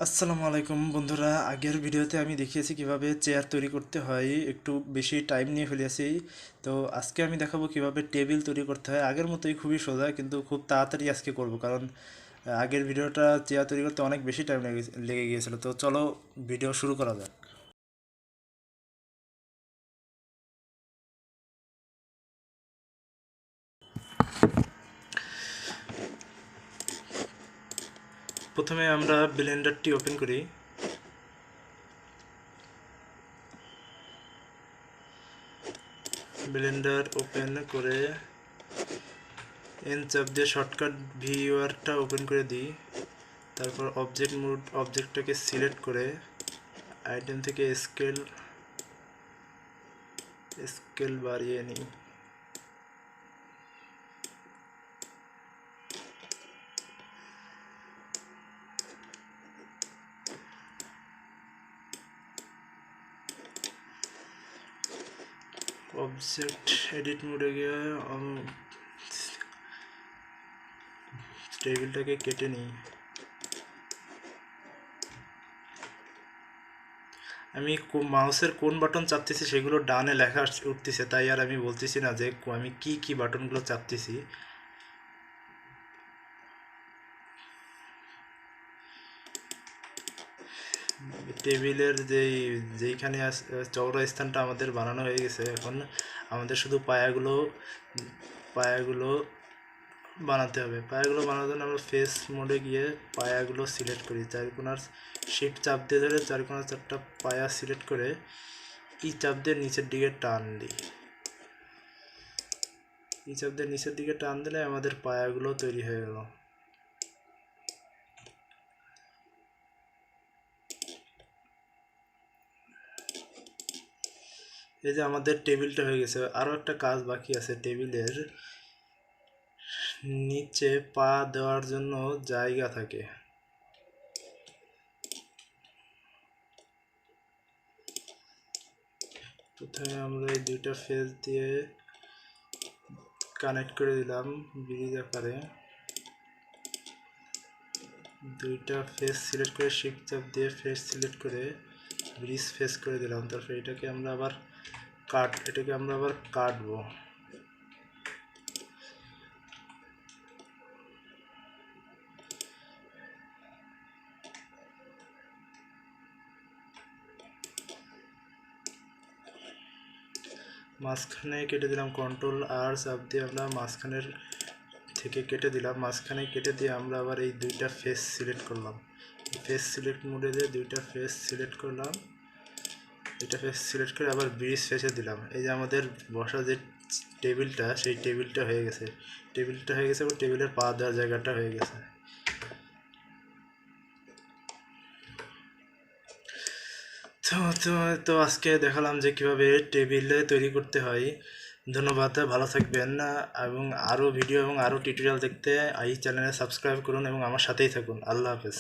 আসসালামু আলাইকুম বন্ধুরা, আগের ভিডিওতে আমি দেখিয়েছি কিভাবে চেয়ার তৈরি করতে হয়। একটু বেশি টাইম নিয়ে ফেলেছি। তো আজকে আমি দেখাবো কিভাবে টেবিল তৈরি করতে হয়। আগের মতোই খুবই সোজা, কিন্তু খুব তাড়াতাড়ি আজকে করব, কারণ আগের ভিডিওটা চেয়ার তৈরি করতে অনেক বেশি টাইম লেগে গিয়েছিল। তো চলো ভিডিও শুরু করা যাক। প্রথমে আমরা ব্লেন্ডারটি ওপেন করি। ব্লেন্ডার ওপেন করে এন চাপ দিয়ে শর্টকাট ভিউয়ারটা ওপেন করে দিই। তারপর অবজেক্টটাকে সিলেক্ট করে আইটেম থেকে স্কেল বাড়িয়ে নিই। অবজেক্ট এডিট মোডে গিয়ে টেবিলটাকে কেটে নিই। আমি মাউসের কোন বাটন চাপতেছি সেগুলো ডানে লেখা উঠতেছে, তাই আর আমি বলতেছি না যে আমি কি বাটনগুলো চাপতেছি। টেবিলের যেইখানে চওড়া স্থানটা আমাদের বানানো হয়ে গেছে। এখন আমাদের শুধু পায়াগুলো বানাতে হবে। পায়াগুলো বানানোর জন্য আমরা ফেস মোডে গিয়ে পায়াগুলো সিলেক্ট করি। চারকোনার শিফট চাপ দিয়ে ধরে চারকোনার চারটা পায়া সিলেক্ট করে চাপ দিয়ে নিচের দিকে টান দিই। চাপ দিয়ে নিচের দিকে টান দিলে আমাদের পায়াগুলো তৈরি হয়ে গেল। এই যে আমাদের টেবিলটা হয়ে গেছে। আরও একটা কাজ বাকি আছে। টেবিলের নিচে পা দেওয়ার জন্য জায়গা থাকে। প্রথমে আমরা এই দুইটা ফেস দিয়ে কানেক্ট করে দিলাম ব্রিজ আকারে। দুইটা ফেস সিলেক্ট করে শিফট চাপ দিয়ে ফেস সিলেক্ট করে ব্রিজ ফেস করে দিলাম। তারপর এটাকে আমরা আবার কাটবো। মাঝখানে কেটে দিলাম, কন্ট্রোল আর চাপ দিয়ে আমরা মাঝখানের থেকে কেটে দিলাম। মাঝখানে কেটে দিয়ে আমরা আবার এই দুইটা ফেস সিলেক্ট করলাম। ফেস সিলেক্ট মোডে দিয়ে দুইটা ফেস সিলেক্ট করলাম। এটা ফেস সিলেক্ট করে আবার ব্রিজ ফেসে দিলাম। এই যে আমাদের বসা যে টেবিলটা, সেই টেবিলটা হয়ে গেছে। এবং টেবিলের পা দেওয়ার জায়গাটা হয়ে গেছে। তো তো তো আজকে দেখালাম যে কিভাবে টেবিলে তৈরি করতে হয়। ধন্যবাদ, ভালো থাকবেন। এবং আরও ভিডিও এবং আরও টিউটোরিয়াল দেখতে এই চ্যানেলে সাবস্ক্রাইব করুন এবং আমার সাথেই থাকুন। আল্লাহ হাফেজ।